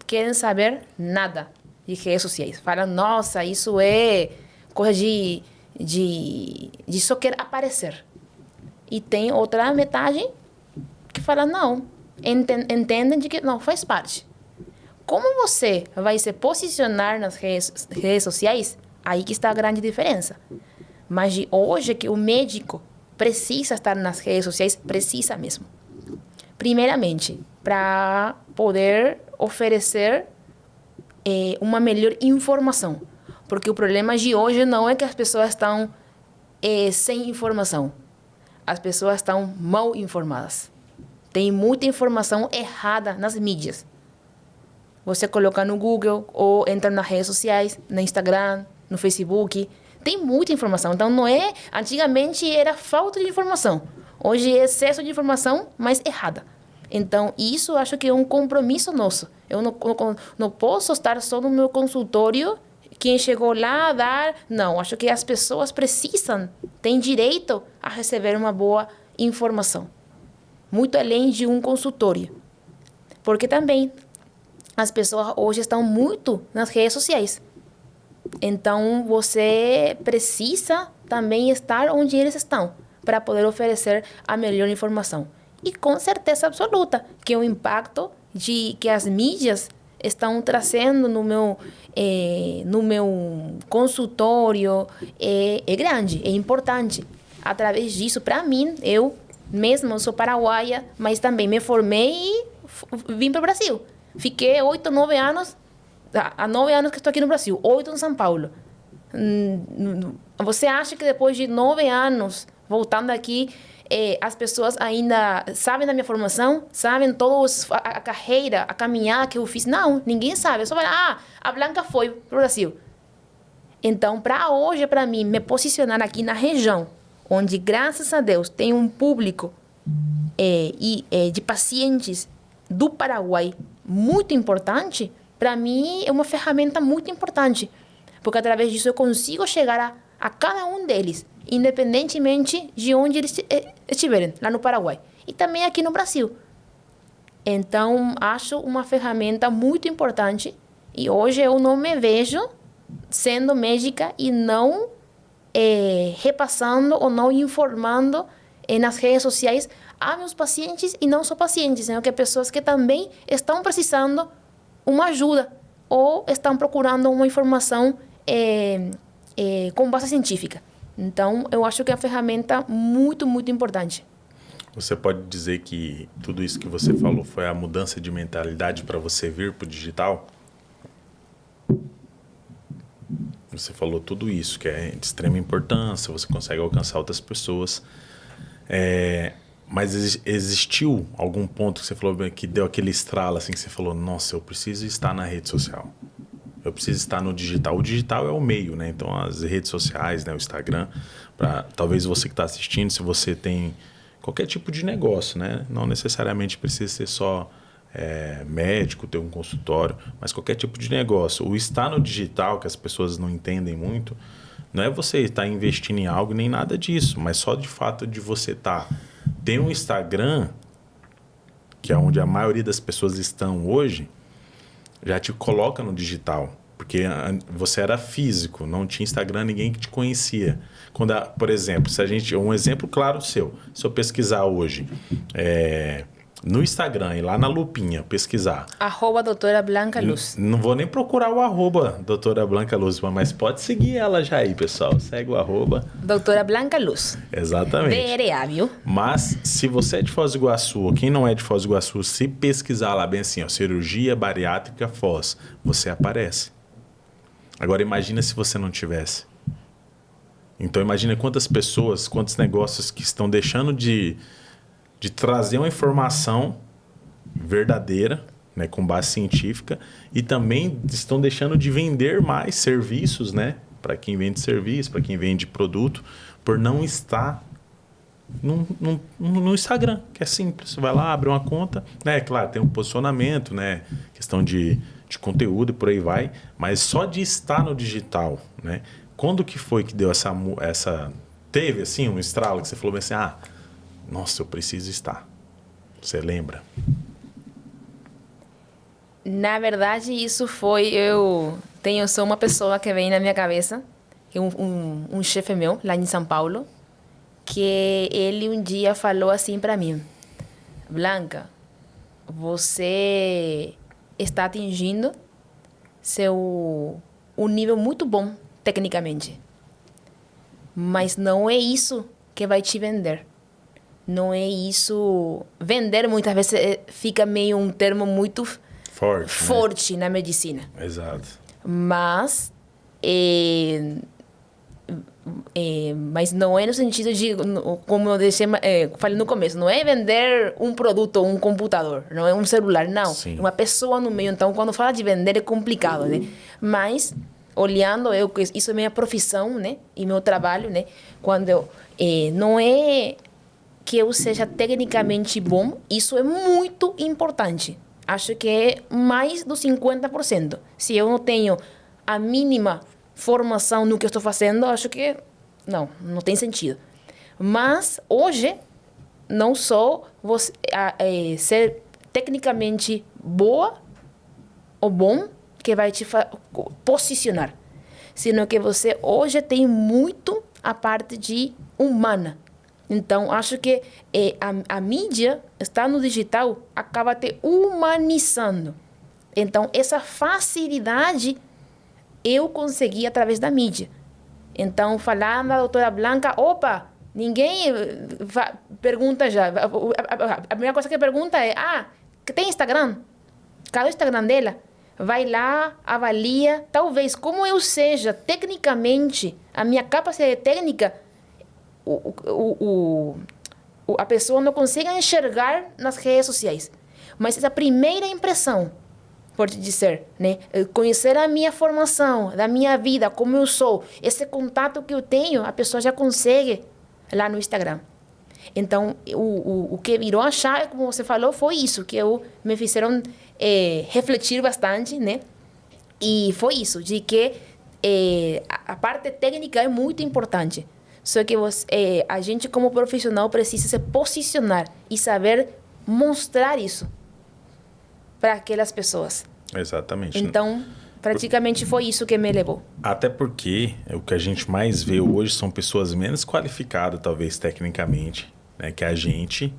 querem saber nada de redes sociais. Falam, nossa, isso é coisa de só querer aparecer. E tem outra metade que fala, não, entendem de que não, faz parte. Como você vai se posicionar nas redes sociais, aí que está a grande diferença. Mas de hoje que o médico precisa estar nas redes sociais, precisa mesmo. Primeiramente, para poder oferecer uma melhor informação. Porque o problema de hoje não é que as pessoas estão sem informação. As pessoas estão mal informadas. Tem muita informação errada nas mídias. Você coloca no Google ou entra nas redes sociais, no Instagram, no Facebook. Tem muita informação. Então, não é... Antigamente era falta de informação. Hoje é excesso de informação, mas errada. Então, isso eu acho que é um compromisso nosso. Eu não posso estar só no meu consultório, quem chegou lá a dar... Não, acho que as pessoas precisam, têm direito a receber uma boa informação. Muito além de um consultório. Porque também as pessoas hoje estão muito nas redes sociais. Então, você precisa também estar onde eles estão para poder oferecer a melhor informação. E com certeza absoluta que o impacto que as mídias estão trazendo no meu consultório é grande, é importante. Através disso, para mim, eu mesmo sou paraguaia, mas também me formei e vim para o Brasil. Fiquei 8, 9 anos, há 9 anos que estou aqui no Brasil, 8 em São Paulo. Você acha que depois de 9 anos, voltando aqui, as pessoas ainda sabem da minha formação? Sabem toda a carreira, a caminhada que eu fiz? Não, ninguém sabe. Só fala, a Blanca foi para o Brasil. Então, para hoje, para mim, me posicionar aqui na região, onde, graças a Deus, tem um público de pacientes do Paraguai muito importante, para mim é uma ferramenta muito importante, porque através disso eu consigo chegar a cada um deles, independentemente de onde eles estiverem, lá no Paraguai e também aqui no Brasil. Então, acho uma ferramenta muito importante e hoje eu não me vejo sendo médica e não repassando ou não informando nas redes sociais a meus pacientes e não só pacientes, senão que pessoas que também estão precisando uma ajuda ou estão procurando uma informação com base científica. Então, eu acho que é uma ferramenta muito, muito importante. Você pode dizer que tudo isso que você falou foi a mudança de mentalidade para você vir para o digital? Você falou tudo isso, que é de extrema importância, você consegue alcançar outras pessoas. Mas existiu algum ponto que você falou que deu aquele estralo, assim, que você falou, nossa, eu preciso estar na rede social. Eu preciso estar no digital. O digital é o meio, né? Então, as redes sociais, né? O Instagram, talvez você que está assistindo, se você tem qualquer tipo de negócio, né? Não necessariamente precisa ser só médico, ter um consultório, mas qualquer tipo de negócio. O estar no digital, que as pessoas não entendem muito, não é você estar investindo em algo nem nada disso, mas só de fato de você ter um Instagram, que é onde a maioria das pessoas estão hoje, já te coloca no digital. Porque você era físico, não tinha Instagram, ninguém que te conhecia. Por exemplo, um exemplo claro seu, se eu pesquisar hoje no Instagram e lá na lupinha, pesquisar. @doutora Blanca Luz. Não vou nem procurar o @doutora Blanca Luz, mas pode seguir ela já aí, pessoal. Segue o Doutora Blanca Luz. Exatamente. DRA, viu? Mas se você é de Foz do Iguaçu, ou quem não é de Foz do Iguaçu, se pesquisar lá bem assim, ó, cirurgia bariátrica Foz, você aparece. Agora imagina se você não tivesse. Então imagina quantas pessoas, quantos negócios que estão deixando de trazer uma informação verdadeira, né, com base científica, e também estão deixando de vender mais serviços, né, para quem vende serviço, para quem vende produto, por não estar no Instagram, que é simples. Você vai lá, abre uma conta, né, claro, tem um posicionamento, né, questão de conteúdo e por aí vai, mas só de estar no digital, né? Quando que foi que deu teve assim um estralo que você falou assim, nossa, eu preciso estar. Você lembra? Na verdade, isso foi... Eu sou uma pessoa que vem na minha cabeça, que é um chefe meu, lá em São Paulo, que ele um dia falou assim para mim, Blanca, você está atingindo um nível muito bom, tecnicamente. Mas não é isso que vai te vender. Não é isso... Vender, muitas vezes, fica meio um termo muito forte, né? Na medicina. Exato. Mas não é no sentido de, como eu falei no começo, não é vender um produto ou um computador, não é um celular, não. Sim. É uma pessoa no meio. Então, quando fala de vender, é complicado, né? Mas, olhando, isso é minha profissão, né? E meu trabalho, né? Quando não é que eu seja tecnicamente bom, isso é muito importante. Acho que é mais do 50%. Se eu não tenho a mínima formação no que eu estou fazendo, acho que não tem sentido. Mas hoje não só você ser tecnicamente boa ou bom que vai te posicionar, sino que você hoje tem muito a parte de humana. Então, acho que a mídia está no digital, acaba te humanizando. Então, essa facilidade eu consegui através da mídia. Então, falar na doutora Blanca, ninguém pergunta já. A primeira coisa que pergunta é, tem Instagram? Cadê o Instagram dela? Vai lá, avalia. Talvez, como eu seja tecnicamente, a minha capacidade técnica, a pessoa não consiga enxergar nas redes sociais. Mas essa primeira impressão, pode dizer, né? Conhecer a minha formação, da minha vida, como eu sou, esse contato que eu tenho, a pessoa já consegue lá no Instagram. Então, o que virou a chave, como você falou, foi isso, que me fizeram refletir bastante, né? E foi isso, de que a parte técnica é muito importante. Só que a gente, como profissional, precisa se posicionar e saber mostrar isso para aquelas pessoas. Exatamente. Então, praticamente foi isso que me levou. Até porque o que a gente mais vê hoje são pessoas menos qualificadas, talvez, tecnicamente, né, que a gente,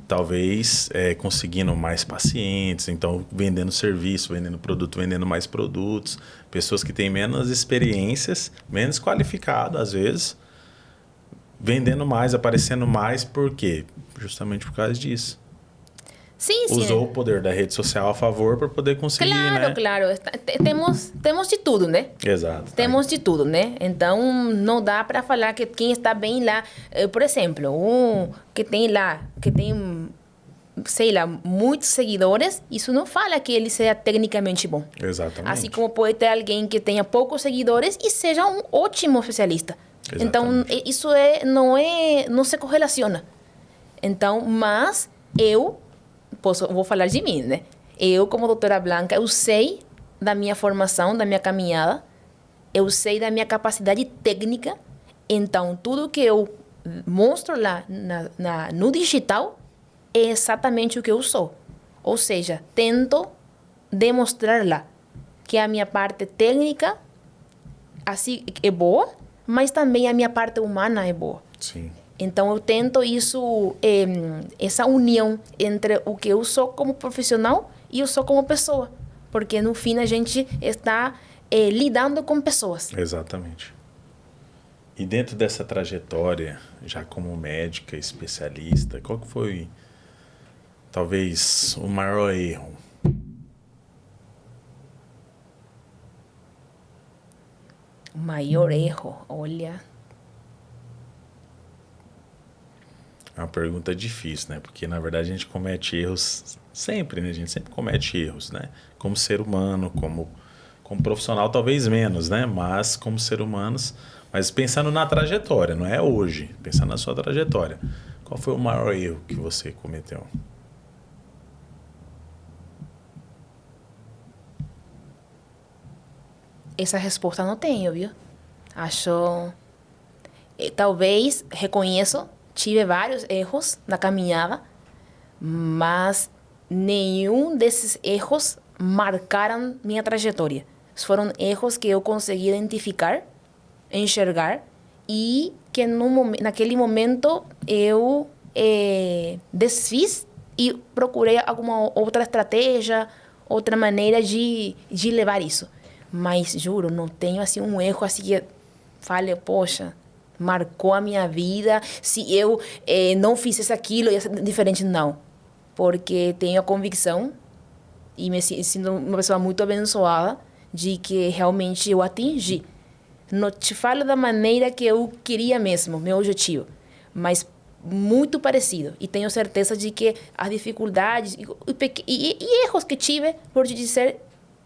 talvez conseguindo mais pacientes, então vendendo serviço, vendendo produto, vendendo mais produtos, pessoas que têm menos experiências, menos qualificadas às vezes, vendendo mais, aparecendo mais, por quê? Justamente por causa disso. Sim, usou o poder da rede social a favor para poder conseguir, né? Claro. Temos de tudo, né? Exato. Temos de tudo, né? Então, não dá para falar que quem está bem lá... Por exemplo, que tem, sei lá, muitos seguidores, isso não fala que ele seja tecnicamente bom. Exatamente. Assim como pode ter alguém que tenha poucos seguidores e seja um ótimo especialista. Então, isso não se correlaciona. Então, mas vou falar de mim, né? Eu, como doutora Blanca, eu sei da minha formação, da minha caminhada, eu sei da minha capacidade técnica, então tudo que eu mostro lá no digital é exatamente o que eu sou. Ou seja, tento demonstrar lá que a minha parte técnica assim, é boa, mas também a minha parte humana é boa. Sim. Então, eu tento essa união entre o que eu sou como profissional e eu sou como pessoa. Porque, no fim, a gente está lidando com pessoas. Exatamente. E dentro dessa trajetória, já como médica, especialista, qual que foi, talvez, o maior erro? O maior erro, olha... É uma pergunta difícil, né? Porque, na verdade, a gente comete erros sempre, né? A gente sempre comete erros, né? Como ser humano, como profissional, talvez menos, né? Mas como ser humanos... Mas pensando na trajetória, não é hoje. Pensando na sua trajetória. Qual foi o maior erro que você cometeu? Essa resposta não tenho, viu? Acho... Talvez, reconheço, tive vários erros na caminhada, mas nenhum desses erros marcaram minha trajetória. Foram erros que eu consegui identificar, enxergar, e que naquele momento eu desfiz e procurei alguma outra estratégia, outra maneira de levar isso. Mas, juro, não tenho assim um erro assim que fale, poxa, marcou a minha vida, se eu não fizesse aquilo, ia ser diferente. Não. Porque tenho a convicção e me sinto uma pessoa muito abençoada de que realmente eu atingi. Não te falo da maneira que eu queria mesmo, meu objetivo, mas muito parecido. E tenho certeza de que as dificuldades e erros que tive, por te dizer,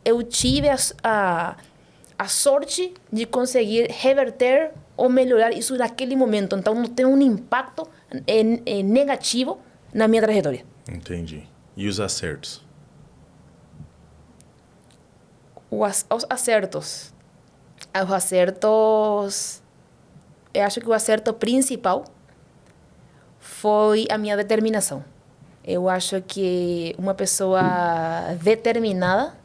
eu tive a sorte de conseguir reverter ou melhorar isso naquele momento. Então, não tem um impacto negativo na minha trajetória. Entendi. E os acertos? Os acertos. Os acertos... Eu acho que o acerto principal foi a minha determinação. Eu acho que uma pessoa determinada,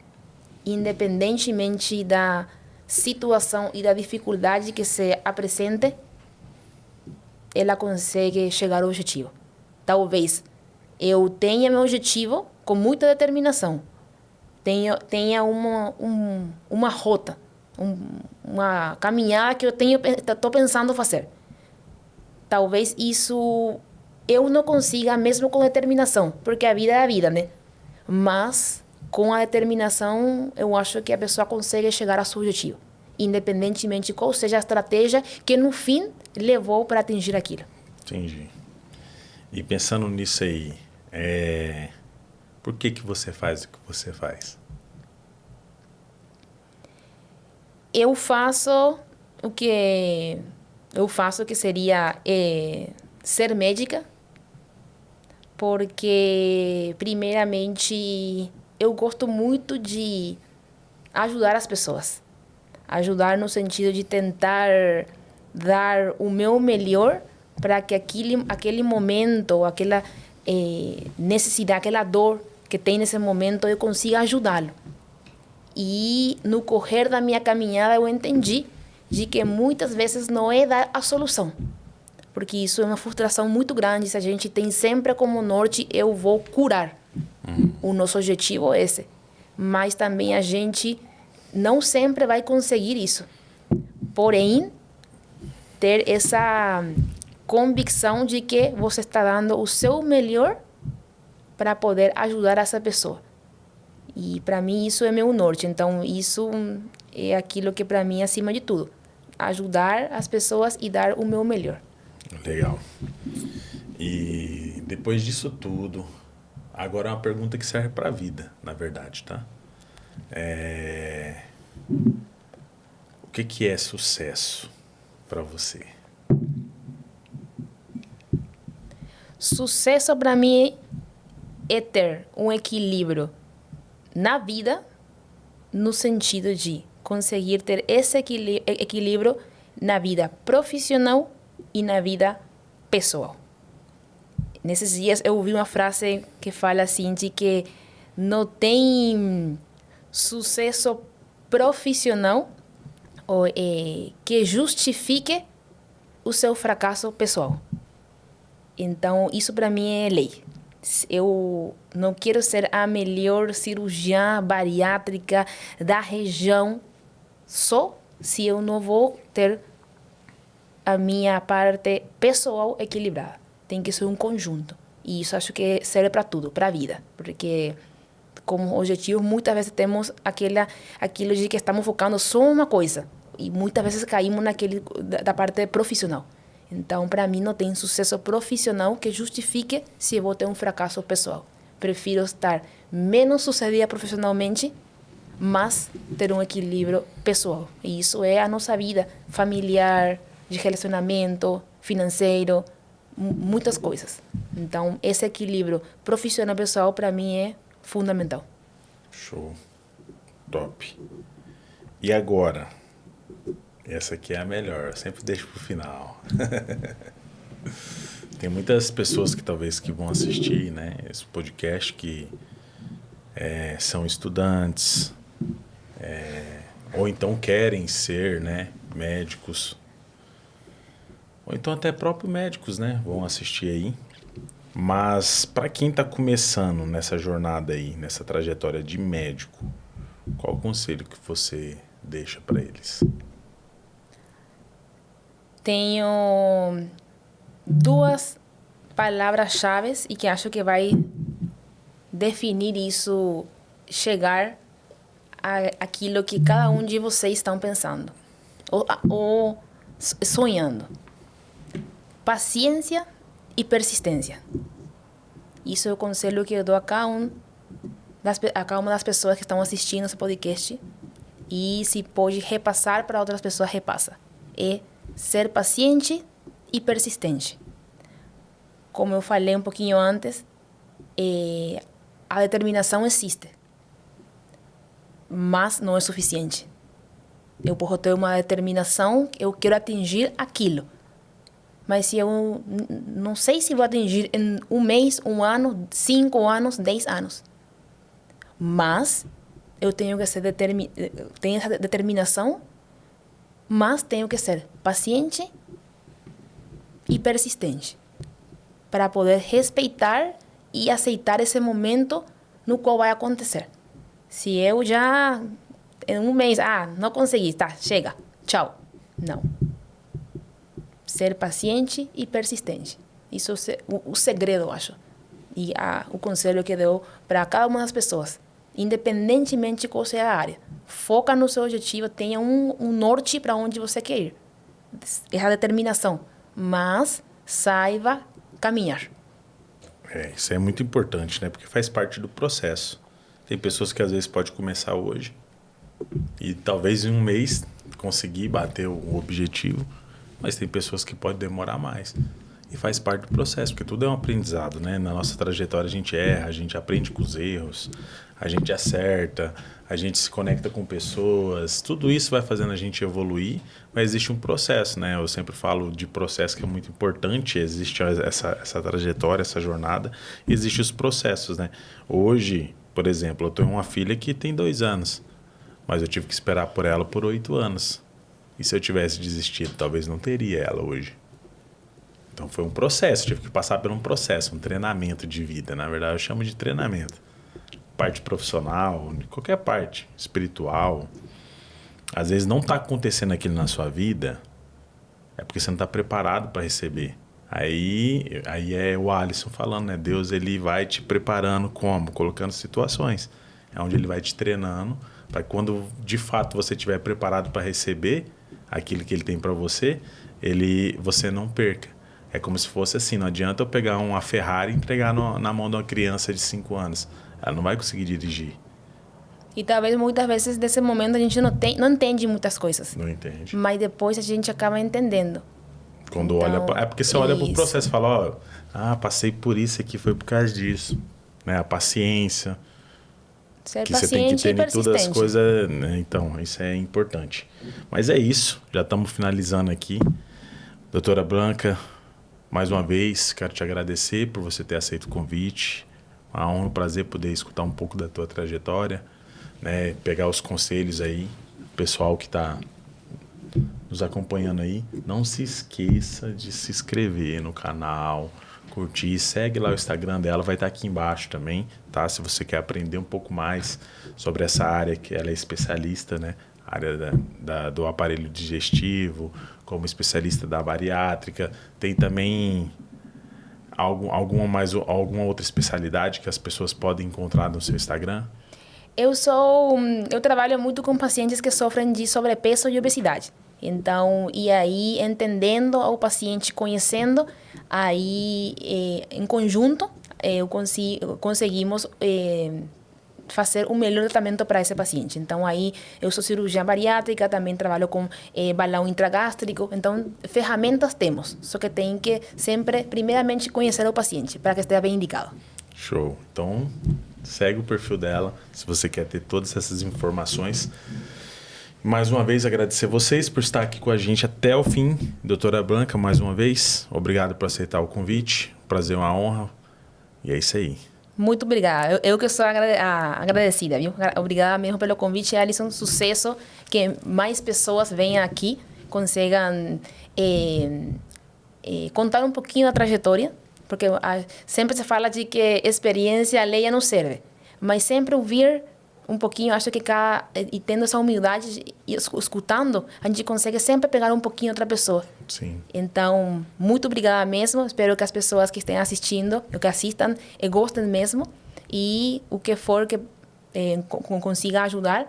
independentemente da situação e da dificuldade que se apresente, ela consegue chegar ao objetivo. Talvez eu tenha meu objetivo com muita determinação, tenha uma rota, uma caminhada que eu estou pensando fazer. Talvez isso eu não consiga mesmo com determinação, porque a vida é a vida, né? Mas com a determinação, eu acho que a pessoa consegue chegar ao seu objetivo, independentemente de qual seja a estratégia que, no fim, levou para atingir aquilo. Entendi. E pensando nisso aí, por que você faz o que você faz? Eu faço o que seria ser médica, porque, primeiramente, eu gosto muito de ajudar as pessoas. Ajudar no sentido de tentar dar o meu melhor para que aquele momento, aquela necessidade, aquela dor que tem nesse momento, eu consiga ajudá-lo. E no correr da minha caminhada eu entendi de que muitas vezes não é dar a solução. Porque isso é uma frustração muito grande. Se a gente tem sempre como norte, eu vou curar. O nosso objetivo é esse. Mas também a gente não sempre vai conseguir isso. Porém, ter essa convicção de que você está dando o seu melhor para poder ajudar essa pessoa. E para mim isso é meu norte. Então isso é aquilo que para mim é acima de tudo. Ajudar as pessoas e dar o meu melhor. Legal. E depois disso tudo, agora é uma pergunta que serve para a vida, na verdade, tá? O que é sucesso para você? Sucesso para mim é ter um equilíbrio na vida, no sentido de conseguir ter esse equilíbrio na vida profissional e na vida pessoal. Nesses dias eu ouvi uma frase que fala assim de que não tem sucesso profissional que justifique o seu fracasso pessoal. Então, isso para mim é lei. Eu não quero ser a melhor cirurgiã bariátrica da região só se eu não vou ter a minha parte pessoal equilibrada. Tem que ser um conjunto. E isso acho que serve para tudo, para a vida. Porque como objetivo, muitas vezes temos aquilo de que estamos focando só em uma coisa. E muitas vezes caímos da parte profissional. Então, para mim, não tem sucesso profissional que justifique se eu vou ter um fracasso pessoal. Prefiro estar menos sucedida profissionalmente, mas ter um equilíbrio pessoal. E isso é a nossa vida familiar, de relacionamento, financeiro, muitas coisas. Então, esse equilíbrio profissional pessoal, para mim, é fundamental. Show. Top. E agora? Essa aqui é a melhor, eu sempre deixo pro final. Tem muitas pessoas que talvez que vão assistir, né, esse podcast que são estudantes, ou então querem ser, né, médicos, ou então até próprios médicos, né, vão assistir aí. Mas para quem está começando nessa jornada aí, nessa trajetória de médico, qual o conselho que você deixa para eles? Tenho duas palavras-chave e que acho que vai definir isso, chegar àquilo que cada um de vocês estão pensando ou sonhando. Paciência e persistência. Isso é o conselho que eu dou a cada uma das pessoas que estão assistindo esse podcast. E se pode repassar para outras pessoas, repassa. Ser paciente e persistente. Como eu falei um pouquinho antes, a determinação existe, mas não é suficiente. Eu posso ter uma determinação, eu quero atingir aquilo, mas se eu não sei se vou atingir em um mês, um ano, 5 anos, 10 anos, mas eu tenho que ser tenho essa determinação, mas tenho que ser paciente e persistente para poder respeitar e aceitar esse momento no qual vai acontecer. Se eu já, em um mês, não consegui, tá, chega, tchau. Não. Ser paciente e persistente. Isso é o segredo, eu acho. E o conselho que deu para cada uma das pessoas, independentemente de qual seja a área. Foca no seu objetivo, tenha um norte para onde você quer ir. Essa determinação. Mas saiba caminhar. Isso é muito importante, né? Porque faz parte do processo. Tem pessoas que às vezes podem começar hoje e talvez em um mês conseguir bater o objetivo, mas tem pessoas que podem demorar mais. E faz parte do processo, porque tudo é um aprendizado, né? Na nossa trajetória a gente erra, a gente aprende com os erros, a gente acerta, a gente se conecta com pessoas, tudo isso vai fazendo a gente evoluir, mas existe um processo, né? Eu sempre falo de processo que é muito importante, existe essa trajetória, essa jornada, e existem os processos, né? Hoje, por exemplo, eu tenho uma filha que tem 2 anos, mas eu tive que esperar por ela por 8 anos. E se eu tivesse desistido, talvez não teria ela hoje. Então foi um processo, tive que passar por um processo, um treinamento de vida. Na verdade, eu chamo de treinamento. Parte profissional, qualquer parte, espiritual. Às vezes não está acontecendo aquilo na sua vida, é porque você não está preparado para receber Aí é o Alisson falando, né? Deus, ele vai te preparando como? Colocando situações. É onde ele vai te treinando para quando de fato você estiver preparado para receber aquilo que ele tem para você, você não perca. É como se fosse assim, não adianta eu pegar uma Ferrari e entregar na mão de uma criança de 5 anos. Ela não vai conseguir dirigir. E talvez muitas vezes nesse momento a gente não entende muitas coisas. Não entende. Mas depois a gente acaba entendendo. Quando Então, olha... É porque você olha para o processo e fala, passei por isso aqui, foi por causa disso. Né? A paciência. Ser que você tem que ter em todas as persistente. coisas, né? Então, isso é importante. Mas é isso, já estamos finalizando aqui. Doutora Blanca, mais uma vez, quero te agradecer por você ter aceito o convite. Uma honra, um prazer poder escutar um pouco da tua trajetória, né? Pegar os conselhos aí, o pessoal que está nos acompanhando aí. Não se esqueça de se inscrever no canal, curtir, segue lá o Instagram dela, vai estar aqui embaixo também, tá? Se você quer aprender um pouco mais sobre essa área, que ela é especialista, né? Área do aparelho digestivo, como especialista da bariátrica. Tem também alguma outra especialidade que as pessoas podem encontrar no seu Instagram? Eu trabalho muito com pacientes que sofrem de sobrepeso e obesidade. Então, e aí, entendendo o paciente, conhecendo, aí, em conjunto, conseguimos fazer o melhor tratamento para esse paciente. Então, aí, eu sou cirurgiã bariátrica, também trabalho com balão intragástrico. Então, ferramentas temos, só que tem que sempre, primeiramente, conhecer o paciente, para que esteja bem indicado. Show. Então, segue o perfil dela, se você quer ter todas essas informações. Mais uma vez, agradecer vocês por estar aqui com a gente até o fim. Doutora Blanca, mais uma vez, obrigado por aceitar o convite. Prazer, uma honra. E é isso aí. Muito obrigada. Eu que sou agradecida, viu? Obrigada mesmo pelo convite, Alisson. Sucesso, que mais pessoas venham aqui, consigam contar um pouquinho da trajetória, porque sempre se fala de que experiência alheia não serve, mas sempre ouvir um pouquinho, acho que e tendo essa humildade e escutando, a gente consegue sempre pegar um pouquinho outra pessoa. Sim. Então, muito obrigada mesmo. Espero que as pessoas que estejam assistindo, que assistam, gostem mesmo. E o que for que consiga ajudar,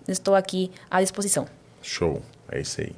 estou aqui à disposição. Show. É isso aí.